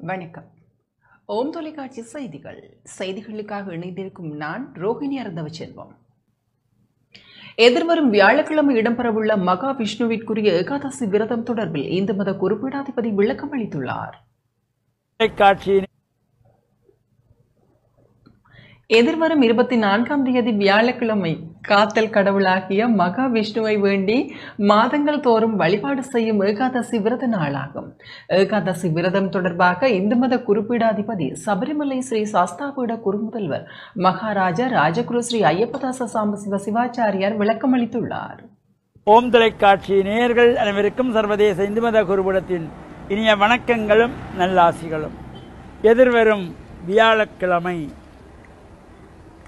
வணக்கம். ஓம் தொலைக்காட்சி செய்திகளுக்காக இணைந்திருக்கும் நான் ரோஹிணி அறந்தவச்செல்வம். எதிர்வரும் வியாழக்கிழமை இடம்பெறவுள்ள மகா விஷ்ணுவிற்குரிய ஏகாதசி விரதம் தொடர்பில் இந்து மத குறிப்பீடாதிபதி விளக்கம் அளித்துள்ளார். எதிர்வரும் 24ஆம் தேதி வியாழக்கிழமை காத்தல் கடவுளாகிய மகா விஷ்ணுவை வேண்டி மாதங்கள் தோறும் வழிபாடு செய்யும் ஏகாதசி விரத நாளாகும். ஏகாதசி விரதம் தொடர்பாக இந்து மத குறிப்பீடாதிபதி சபரிமலை ஸ்ரீ சாஸ்தாபீட குருமுதல்வர் மகாராஜா ராஜகுரு ஸ்ரீ ஐயப்பதாச சாம்பசிவ சிவாச்சாரியார் விளக்கம் அளித்துள்ளார். ஓம் தொலைக்காட்சி நேயர்கள் அனைவருக்கும் சர்வதேச இந்து மத குருபீடத்தின் இனிய வணக்கங்களும் நல்லாசிகளும். எதிர்வரும் வியாழக்கிழமை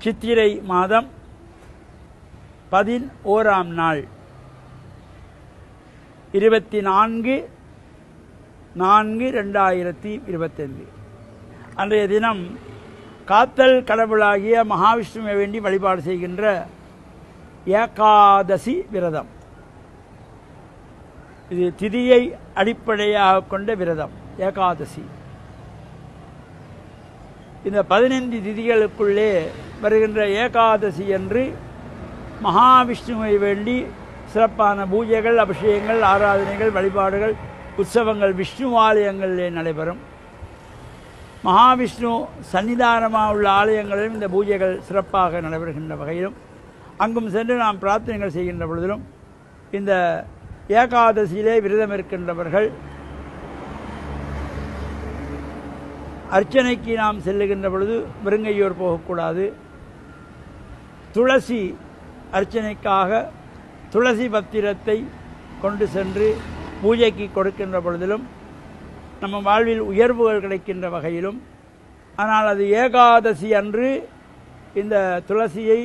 சித்திரை மாதம் 11ஆம் நாள் 24/4/2025 அன்றைய தினம் காத்தல் கடவுளாகிய மகாவிஷ்ணுவை வேண்டி வழிபாடு செய்கின்ற ஏகாதசி விரதம். இது திதியை அடிப்படையாக கொண்ட விரதம் ஏகாதசி. இந்த 15 திதிகளுக்குள்ளே வருகின்ற ஏகாதசி என்று மகாவிஷ்ணுவை வேண்டி சிறப்பான பூஜைகள், அபிஷேகங்கள், ஆராதனைகள், வழிபாடுகள், உற்சவங்கள் விஷ்ணு ஆலயங்களிலே நடைபெறும். மகாவிஷ்ணு சன்னிதானமாக உள்ள ஆலயங்களிலும் இந்த பூஜைகள் சிறப்பாக நடைபெறுகின்ற வகையிலும் அங்கும் சென்று நாம் பிரார்த்தனைகள் செய்கின்ற பொழுதிலும் இந்த ஏகாதசியிலே விரதம் இருக்கின்றவர்கள் அர்ச்சனைக்கு நாம் செல்லுகின்ற பொழுது வெறுங்கையோர் போகக்கூடாது. துளசி அர்ச்சனைக்காக துளசி பத்திரத்தை கொண்டு சென்று பூஜைக்கு கொடுக்கின்ற பொழுதிலும் நம்ம வாழ்வில் உயர்வுகள் கிடைக்கின்ற வகையிலும், ஆனால் அது ஏகாதசி அன்று இந்த துளசியை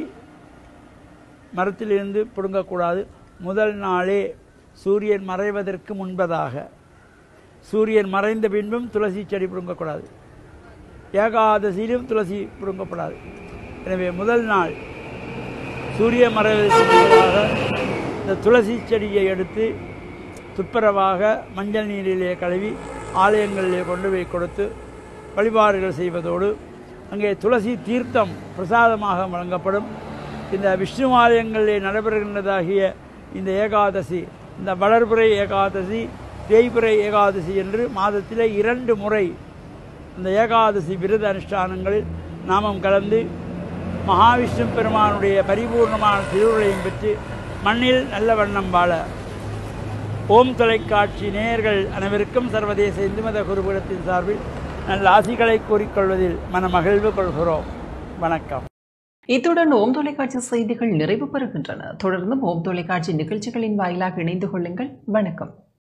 மரத்திலிருந்து பிடுங்கக்கூடாது. முதல் நாளே சூரியன் மறைவதற்கு முன்பதாக, சூரியன் மறைந்த பின்பும் துளசி செடி பிடுங்கக்கூடாது. ஏகாதசியிலும் துளசி பிடுங்கப்படாது. எனவே முதல் நாள் சூரிய மறைவதற்கு முன்பதாக இந்த துளசி செடியை எடுத்து துப்புரவாக மஞ்சள் நீரிலே கழுவி ஆலயங்களிலே கொண்டு போய் கொடுத்து வழிபாடுகள் செய்வதோடு அங்கே துளசி தீர்த்தம் பிரசாதமாக வழங்கப்படும். இந்த விஷ்ணு ஆலயங்களிலே நடைபெறுகின்றதாகிய இந்த ஏகாதசி, இந்த வளர்பிறை ஏகாதசி, தேய்பிறை ஏகாதசி என்று மாதத்திலே 2 முறை இந்த ஏகாதசி விரத அனுஷ்டானங்களில் நாமும் கலந்து மகாவிஷ்ணு பெருமானுடைய பரிபூர்ணமான திருவுரையும் பெற்று மண்ணில் நல்ல வண்ணம் வாழ ஓம் தொலைக்காட்சி நேயர்கள் அனைவருக்கும் சர்வதேச இந்து மத குருபீடத்தின் சார்பில் நல்ல ஆசிகளை கூறிக்கொள்வதில் மனமகிழ்வு கொள்கிறோம். வணக்கம். இத்துடன் ஓம் தொலைக்காட்சி செய்திகள் நிறைவு பெறுகின்றன. தொடர்ந்தும் ஓம் தொலைக்காட்சி நிகழ்ச்சிகளின் வாயிலாக இணைந்து கொள்ளுங்கள். வணக்கம்.